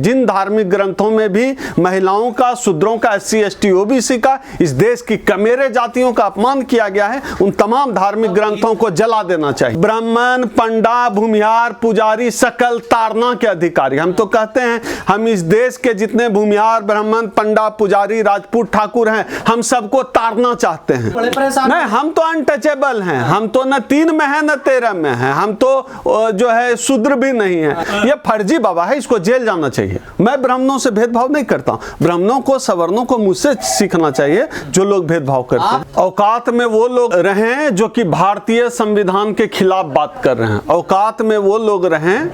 जिन धार्मिक ग्रंथों में भी महिलाओं का, शूद्रों का, SC ST OBC का, इस देश की कमेरे जातियों का अपमान किया गया है, उन तमाम धार्मिक ग्रंथों को जला देना चाहिए। ब्राह्मण, पंडा, भूमिहार, पुजारी सकल ताड़ना के अधिकारी। हम तो कहते हैं हम इस देश के जितने भूमिहार, ब्राह्मण, पंडा, पुजारी, राजपूत, ठाकुर हैं, हम सबको ताड़ना चाहते हैं। नहीं, हम तो अनटचेबल हैं, हम तो न 3 में है न 13 में है, हम तो जो है शूद्र भी नहीं है। ये फर्जी बाबा है, इसको जेल जाना चाहिए। मैं ब्राह्मणों से भेदभाव नहीं करता हूँ, ब्राह्मणों को, सवर्णों को मुझसे सीखना चाहिए जो लोग भेदभाव करते हैं। औकात में वो लोग रहें जो कि भारतीय संविधान के खिलाफ बात कर रहे हैं। औकात में वो लोग रहें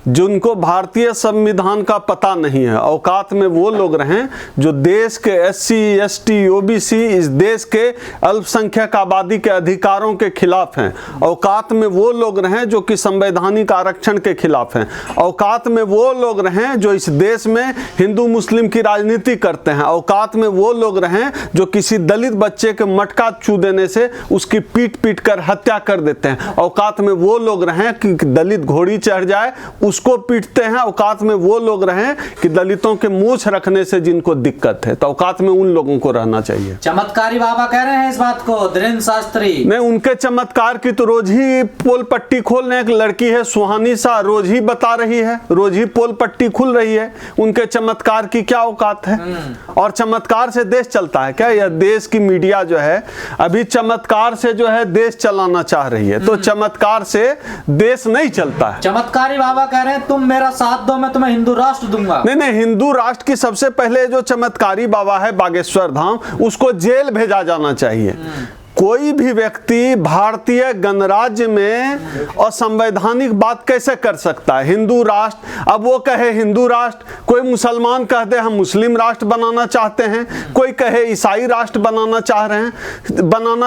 जिनको भारतीय संविधान का पता नहीं है। औकात में वो लोग रहें जो देश के SC ST OBC, इस देश के अल्पसंख्यक आबादी के अधिकारों के खिलाफ हैं। औकात में वो लोग रहें जो कि संवैधानिक आरक्षण के खिलाफ हैं। औकात में वो लोग रहें जो इस देश में हिंदू मुस्लिम की राजनीति करते हैं। औकात में वो लोग रहें जो किसी दलित बच्चे के मटका छू देने से उसकी पीट कर हत्या कर देते हैं। औकात में वो लोग रहें कि दलित घोड़ी चढ़ जाए उसको पीटते हैं। औकात में वो लोग रहें कि दलितों के मूंछ रखने से जिनको दिक्कत है, तो औकात में उन लोगों को रहना चाहिए। चमत्कारी बाबा कह रहे हैं इस बात को, धीरेन्द्र शास्त्री। नहीं, उनके चमत्कार की तो रोज ही पोल पट्टी खोलने, एक लड़की है सुहानी सा, रोज ही बता रही है, रोज ही पोल पट्टी खुल रही है। उनके चमत्कार की क्या औकात है? और चमत्कार से देश चलता है क्या? यह देश की मीडिया जो है अभी चमत्कार से जो है देश चलाना चाह रही है, तो चमत्कार से देश नहीं चलता है। चमत्कारी बाबा कह रहे हैं तुम मेरा साथ दो, मैं तुम्हें हिंदू राष्ट्र दूंगा। नहीं, हिंदू राष्ट्र की सबसे पहले जो चमत्कारी बाबा है बागेश्वर धाम, उसको जेल भेजा जाना चाहिए। कोई भी व्यक्ति भारतीय गणराज्य में असंवैधानिक बात कैसे कर सकता है? हिंदू राष्ट्र, अब वो कहे हिंदू राष्ट्र, कोई मुसलमान कह दे हम मुस्लिम राष्ट्र बनाना चाहते हैं, कोई कहे ईसाई राष्ट्र बनाना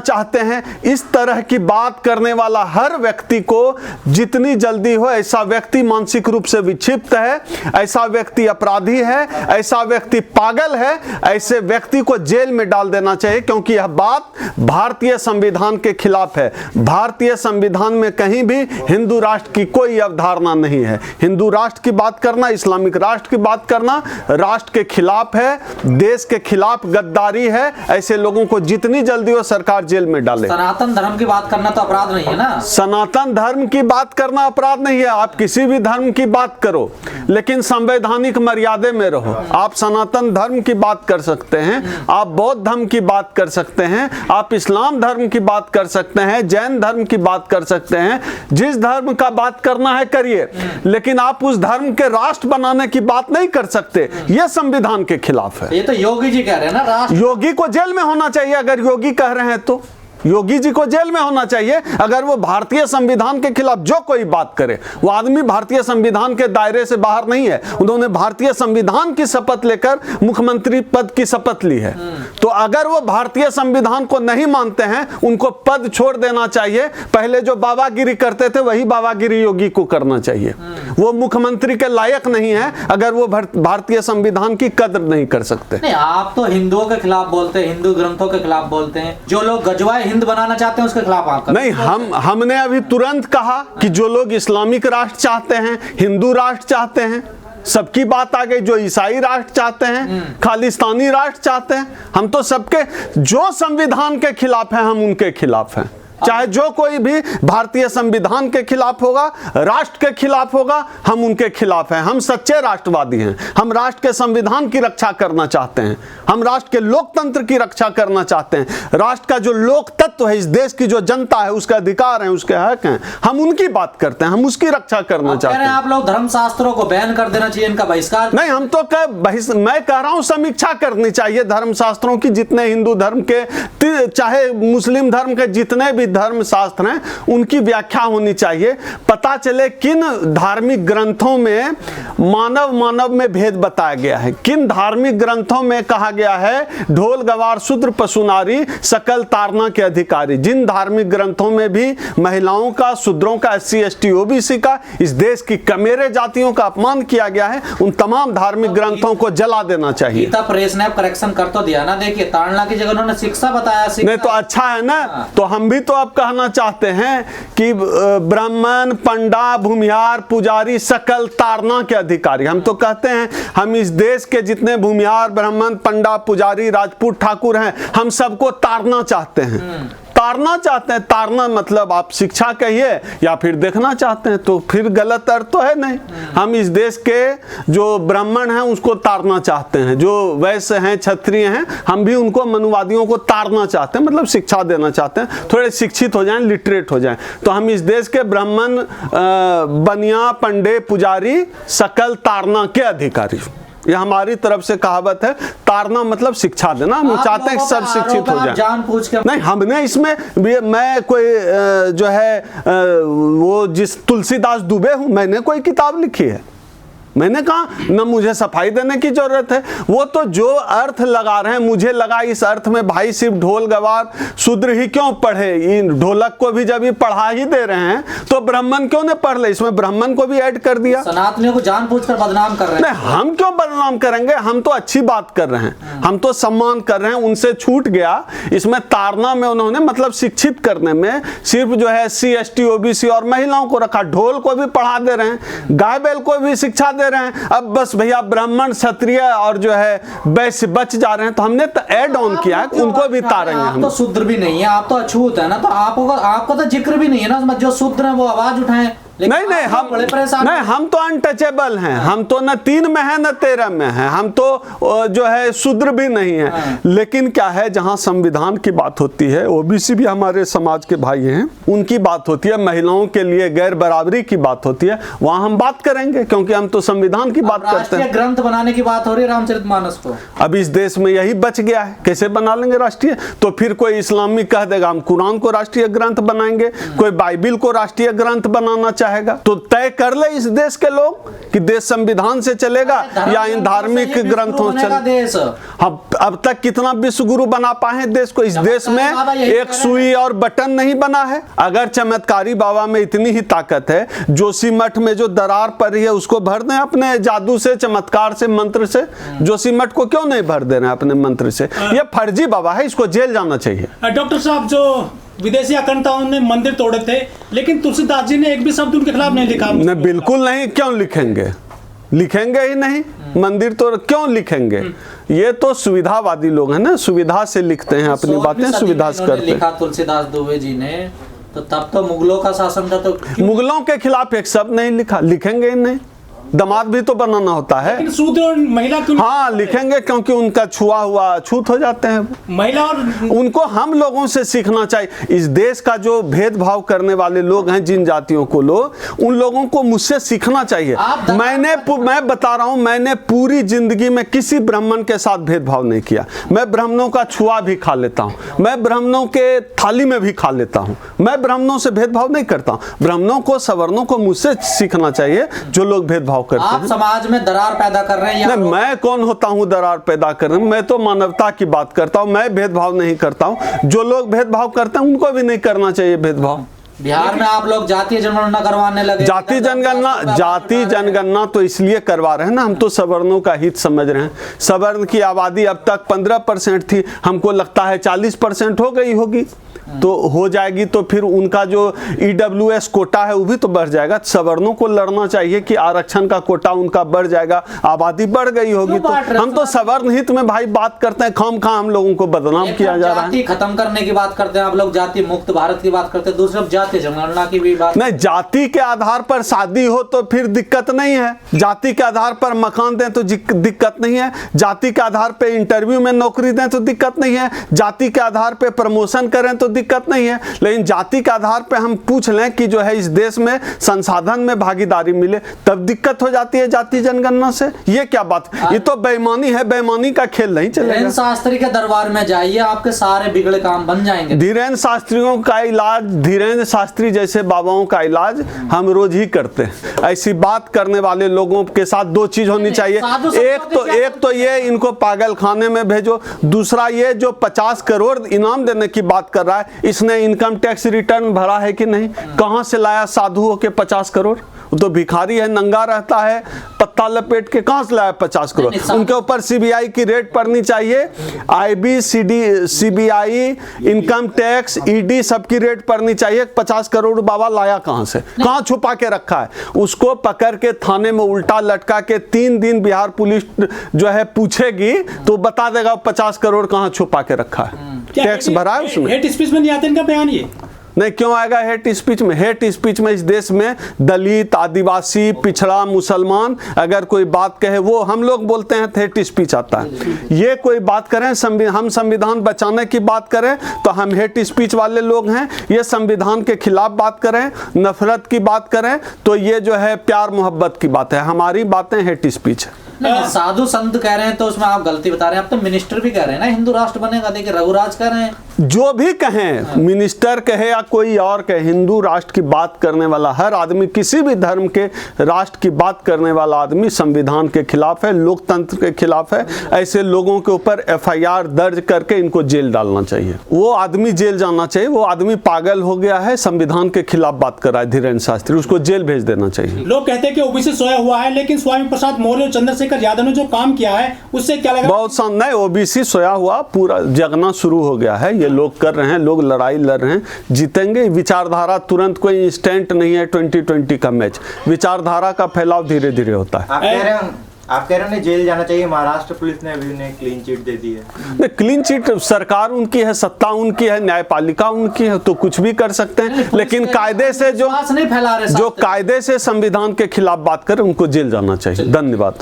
चाहते हैं। इस तरह की बात करने वाला हर व्यक्ति को जितनी जल्दी हो, ऐसा व्यक्ति मानसिक रूप से विक्षिप्त है, ऐसा व्यक्ति अपराधी है, ऐसा व्यक्ति पागल है, ऐसे व्यक्ति को जेल में डाल देना चाहिए, क्योंकि यह बात भारतीय संविधान के खिलाफ है। भारतीय संविधान में कहीं भी हिंदू राष्ट्र की कोई अवधारणा नहीं है। हिंदू राष्ट्र की बात करना, इस्लामिक राष्ट्र की बात करना राष्ट्र के खिलाफ है, देश के खिलाफ गद्दारी है। ऐसे लोगों को जितनी जल्दी हो सरकार जेल में डाले। सनातन धर्म की बात करना तो अपराध नहीं है ना? सनातन धर्म की बात करना अपराध नहीं है। आप किसी भी धर्म की बात करो, लेकिन संवैधानिक मर्यादे में रहो। आप सनातन धर्म की बात कर सकते हैं, आप बौद्ध धर्म की बात कर सकते हैं, आप इस्लाम धर्म की बात कर सकते हैं, जैन धर्म की बात कर सकते हैं। जिस धर्म का बात करना है करिए, लेकिन आप उस धर्म के राष्ट्र बनाने की बात नहीं कर सकते। यह संविधान के खिलाफ है। ये तो योगी जी कह रहे हैं ना, राष्ट्र। योगी को जेल में होना चाहिए। अगर योगी कह रहे हैं तो योगी जी को जेल में होना चाहिए। अगर वो भारतीय संविधान के खिलाफ जो कोई बात करे, वो आदमी भारतीय संविधान के दायरे से बाहर नहीं है। उन्होंने भारतीय संविधान की शपथ लेकर मुख्यमंत्री पद की शपथ ली है। तो अगर वो भारतीय संविधान को नहीं मानते हैं, उनको पद छोड़ देना चाहिए। पहले जो बाबागिरी करते थे वही बाबागिरी योगी को करना चाहिए। वो मुख्यमंत्री के लायक नहीं है अगर वो भारतीय संविधान की कदर नहीं कर सकते। नहीं, आप तो हिंदुओं के खिलाफ बोलते हैं, हिंदू ग्रंथों के खिलाफ बोलते हैं। जो लोग गजवाए हिंद बनाना चाहते हैं उसके खिलाफ आप नहीं, हमने अभी तुरंत कहा कि जो लोग इस्लामिक राष्ट्र चाहते हैं, हिंदू राष्ट्र चाहते हैं, सबकी बात आ गई। जो ईसाई राष्ट्र चाहते हैं, खालिस्तानी राष्ट्र चाहते हैं, हम तो सबके, जो संविधान के खिलाफ है हम उनके खिलाफ हैं। चाहे जो कोई भी भारतीय संविधान के खिलाफ होगा, राष्ट्र के खिलाफ होगा, हम उनके खिलाफ हैं। हम सच्चे राष्ट्रवादी हैं। हम राष्ट्र के संविधान की रक्षा करना चाहते हैं। हम राष्ट्र के लोकतंत्र की रक्षा करना चाहते हैं। राष्ट्र का जो लोक तत्व है, इस देश की जो जनता है, उसके अधिकार हैं, उसके हक हैं, हम उनकी बात करते हैं, हम उसकी रक्षा करना चाहते हैं। आप लोग धर्मशास्त्रों को बैन कर देना चाहिए, इनका बहिष्कार। नहीं, हम तो मैं कह रहा हूं समीक्षा करनी चाहिए धर्मशास्त्रों की। जितने हिंदू धर्म के, चाहे मुस्लिम धर्म के जितने भी धर्म शास्त्र हैं, उनकी व्याख्या होनी चाहिए। पता चले किन धार्मिक ग्रंथों में मानव में भेद बताया गया है, किन धार्मिक ग्रंथों में कहा गया है ढोल गवार शूद्र पशु नारी सकल ताड़ना के अधिकारी। जिन धार्मिक ग्रंथों में भी महिलाओं का, शूद्रों का, SC ST OBC का, इस देश की कमेरे जातियों का अपमान किया गया है, उन तमाम धार्मिक ग्रंथों को जला देना चाहिए। गीता प्रेस ने करेक्शन कर तो दिया ना। देखिए, ताड़ना की जगह उन्होंने शिक्षा बताया। नहीं तो अच्छा है ना। तो हम भी तो आप कहना चाहते हैं कि ब्राह्मण, पंडा, भूमिहार, पुजारी सकल ताड़ना के अधिकारी। हम तो कहते हैं हम इस देश के जितने भूमिहार, ब्राह्मण, पंडा, पुजारी, राजपूत, ठाकुर हैं, हम सबको ताड़ना चाहते हैं। ताड़ना चाहते हैं, ताड़ना मतलब आप शिक्षा कहिए या फिर देखना चाहते हैं, तो फिर गलत अर्थ तो है नहीं। हम इस देश के जो ब्राह्मण हैं उसको ताड़ना चाहते हैं, जो वैश्य हैं, क्षत्रिय हैं, हम भी उनको, मनुवादियों को ताड़ना चाहते हैं, मतलब शिक्षा देना चाहते हैं, थोड़े शिक्षित हो जाएं, लिटरेट हो जाएं। तो हम इस देश के ब्राह्मण, बनिया, पंडे, पुजारी सकल ताड़ना के अधिकारी। ये हमारी तरफ से कहावत है। ताड़ना मतलब शिक्षा देना। हम चाहते हैं सब शिक्षित हो जाए। जानबूझ के नहीं, हमने इसमें मैं कोई जो है वो जिस तुलसीदास दुबे हूं, मैंने कोई किताब लिखी है? मैंने कहा न मुझे सफाई देने की जरूरत है। वो तो जो अर्थ लगा रहे हैं, मुझे लगा इस अर्थ में भाई सिर्फ ढोल गवार शूद्र ही क्यों पढ़े, इन ढोलक को भी जब ये पढ़ा ही दे रहे हैं तो ब्राह्मण क्यों न पढ़ ले, इसमें ब्राह्मण को भी ऐड कर दिया। सनातनियों को जानबूझकर बदनाम कर रहे हैं। नहीं, हम क्यों बदनाम करेंगे? हम तो अच्छी बात कर रहे हैं, हम तो सम्मान कर रहे हैं। उनसे छूट गया इसमें ताड़ना में, उन्होंने मतलब शिक्षित करने में सिर्फ जो है SC ST OBC और महिलाओं को रखा। ढोल को भी पढ़ा दे रहे हैं, गाय बैल को भी शिक्षा दे रहे हैं। अब बस भैया ब्राह्मण, क्षत्रिय और जो है वैश्य बच जा रहे हैं, तो हमने तो ऐड ऑन किया है, उनको भी तारेंगे हम। आप तो शूद्र भी नहीं है, आप तो अछूत है ना, तो आपका तो जिक्र भी नहीं है ना। जो शूद्र है वो आवाज उठाएं। नहीं, हम बड़े परेशान नहीं, हम तो अनटचेबल हैं। हम तो न 3 में है न 13 में है। हम तो जो है शूद्र भी नहीं है। लेकिन क्या है, जहां संविधान की बात होती है, OBC भी हमारे समाज के भाई हैं, उनकी बात होती है, महिलाओं के लिए गैर बराबरी की बात होती है, वहां हम बात करेंगे, क्योंकि हम तो संविधान की बात करते हैं। ग्रंथ बनाने की बात हो रही है रामचरितमानस को। अब इस देश में यही बच गया है, कैसे बना लेंगे राष्ट्रीय? तो फिर कोई इस्लामी कह देगा हम कुरान को राष्ट्रीय ग्रंथ बनाएंगे, कोई बाइबिल को राष्ट्रीय ग्रंथ बनाना चाहेगा। तो तय कर ले इस देश के लोग कि देश संविधान से चलेगा या इन धार्मिक ग्रंथों से चलेगा। हम अब तक कितना विश्व गुरु बना पाए देश को? इस देश में एक सुई और बटन नहीं बना है। अगर चमत्कारी बाबा में इतनी ही ताकत है, जोशीमठ में जो दरार पड़ रही है उसको भर दें अपने जादू से, चमत्कार से, मंत्र से। जोशीमठ को क्यों नहीं भर दे रहे हैं अपने मंत्र से? ये फर्जी बाबा है, इसको जेल जाना चाहिए। डॉक्टर साहब, जो विदेशी आक्रांताओं ने मंदिर तोड़े थे, लेकिन तुलसीदास जी ने एक भी शब्द उनके खिलाफ नहीं लिखा। नहीं, बिल्कुल नहीं। क्यों लिखेंगे? लिखेंगे ही नहीं। मंदिर तो क्यों लिखेंगे? ये तो सुविधावादी लोग हैं ना, सुविधा से लिखते हैं अपनी बातें, सुविधा से करते हैं। लिखा तुलसीदास दुबे जी ने, तो तब तो मुगलों का शासन था, तो मुगलों के खिलाफ एक शब्द नहीं लिखा। लिखेंगे ही नहीं। दामाद भी तो बनाना होता है। लेकिन शूद्र और महिला क्यों? हाँ, लिखेंगे, क्योंकि उनका छुआ हुआ छूत हो जाते हैं। महिला और उनको हम लोगों से सीखना चाहिए। इस देश का जो भेदभाव करने वाले लोग हैं, जिन जातियों को लोग, उन लोगों को मुझसे सीखना चाहिए। मैं बता रहा हूं, मैंने पूरी जिंदगी में किसी ब्राह्मण के साथ भेदभाव नहीं किया। मैं ब्राह्मणों का छुआ भी खा लेता हूं, मैं ब्राह्मणों के थाली में भी खा लेता हूं। मैं ब्राह्मणों से भेदभाव नहीं करता हूं। ब्राह्मणों को, सवर्णों को मुझसे सीखना चाहिए, जो लोग भेदभाव करते आप हैं। समाज में दरार पैदा कर रहे हैं या नहीं, मैं कौन होता हूं दरार पैदा करने? मैं तो मानवता की बात करता हूं। मैं भेदभाव नहीं करता हूं। जो लोग भेदभाव करते हैं उनको भी नहीं करना चाहिए भेदभाव। बिहार में आप लोग जातीय जनगणना करवाने लगे। जाति जनगणना तो इसलिए करवा रहे हैं ना, हम तो सवर्णों का हित समझ रहे हैं। सवर्ण की आबादी अब तक 15% थी, हमको लगता है 40% हो गई होगी। तो हो जाएगी तो फिर उनका जो EWS कोटा है वो भी तो बढ़ जाएगा। सवर्णों को लड़ना चाहिए कि आरक्षण का कोटा उनका बढ़ जाएगा, आबादी बढ़ गई होगी। तो हम तो सवर्ण हित में भाई बात करते हैं, खामखा हम लोगों को बदनाम किया जा रहा है। जाति खत्म करने की बात करते हैं आप लोग, जाति मुक्त भारत की बात करते हैं, दूसरी तरफ जातीय जनगणना की भी बात। नहीं, जाति के आधार पर शादी हो तो फिर दिक्कत नहीं है। जाति के आधार पर मकान दें तो दिक्कत नहीं है। जाति के आधार पर इंटरव्यू में नौकरी दें तो दिक्कत नहीं है। जाति के आधार पर प्रमोशन करें तो दिक्कत नहीं है। लेकिन जाति के आधार पे हम पूछ लें कि जो है इस देश में संसाधन में भागीदारी मिले, तब दिक्कत हो जाती है जाति जनगणना से। ये क्या बात? ये तो बेईमानी है, बेईमानी का खेल नहीं चलेगा। धीरेन्द्र शास्त्री के दरबार में जाइए, आपके सारे बिगड़े काम बन जाएंगे। धीरेन्द्र शास्त्रियों का इलाज, धीरेन्द्र शास्त्री जैसे बाबाओं का इलाज हम रोज ही करते हैं। ऐसी बात करने वाले लोगों के साथ दो चीज होनी चाहिए। एक तो ये इनको पागल खाने में भेजो। दूसरा ये जो 50 करोड़ इनाम देने की बात कर रहा है, इसने इनकम टैक्स रिटर्न भरा है कि नहीं? कहां से लाया साधुओं के 50 करोड़? वो तो भिखारी है, नंगा रहता है, पत्ता लपेट के कहाँ से लाया 50 करोड़? उनके ऊपर सीबीआई की रेड पड़नी चाहिए, IB, CBI, income tax, ED सबकी रेड पड़नी चाहिए। 50 करोड़ बाबा लाया कहाँ से, कहाँ छुपा के रखा है? उसको पकड़ के थाने में उल्टा लटका के 3 दिन बिहार पुलिस जो है पूछेगी तो बता देगा 50 करोड़ कहाँ छुपा के रखा है। टैक्स भरा है उसमें। हेट स्पीच में नहीं आते इनका बयान ये? नहीं, क्यों आएगा हेट स्पीच में? हेट स्पीच में इस देश में दलित, आदिवासी, पिछड़ा, मुसलमान अगर कोई बात कहे, वो हम लोग बोलते हैं हेट स्पीच आता है। ये कोई बात करें, हम संविधान बचाने की बात करें तो हम हेट स्पीच वाले लोग हैं। ये संविधान के खिलाफ बात करें, नफरत की बात करें तो ये जो है प्यार मोहब्बत की बात है। हमारी बातें हेट स्पीच है। नहीं, साधु संत कह रहे हैं तो उसमें आप गलती बता रहे हैं। आप तो मिनिस्टर भी कह रहे हैं ना हिंदू राष्ट्र बनेगा। देखिए रघुराज कह रहे हैं, जो भी कहें, मिनिस्टर कहे या कोई और कहे, हिंदू राष्ट्र की बात करने वाला हर आदमी, किसी भी धर्म के राष्ट्र की बात करने वाला आदमी संविधान के खिलाफ है, लोकतंत्र के खिलाफ है। ऐसे लोगों के ऊपर FIR दर्ज करके इनको जेल डालना चाहिए। वो आदमी जेल जाना चाहिए। वो आदमी पागल हो गया है, संविधान के खिलाफ बात कर रहा है धीरेन्द्र शास्त्री, उसको जेल भेज देना चाहिए। लोग कहते हैं कि ओबीसी सोया हुआ है, लेकिन स्वामी प्रसाद मौर्य और चंद्रशेखर यादव ने जो काम किया है उससे क्या लगा? बहुत शानदार। ओबीसी सोया हुआ, पूरा जगना शुरू हो गया है। ये लोग कर रहे हैं, लोग लड़ाई लड़ रहे हैं, जीतेंगे। विचारधारा तुरंत कोई इंस्टेंट नहीं है 2020 का मैच। विचारधारा का फैलाव धीरे धीरे होता है। आप कह रहे हैं उन्हें जेल जाना चाहिए। महाराष्ट्र पुलिस ने अभी उन्हें क्लीन चिट दे दी है। नहीं, क्लीन चिट, सरकार उनकी है, सत्ता उनकी है, न्यायपालिका उनकी है, तो कुछ भी कर सकते हैं। लेकिन कायदे से जो नहीं फैला रहे, कायदे से संविधान के खिलाफ बात करें उनको जेल जाना चाहिए। धन्यवाद।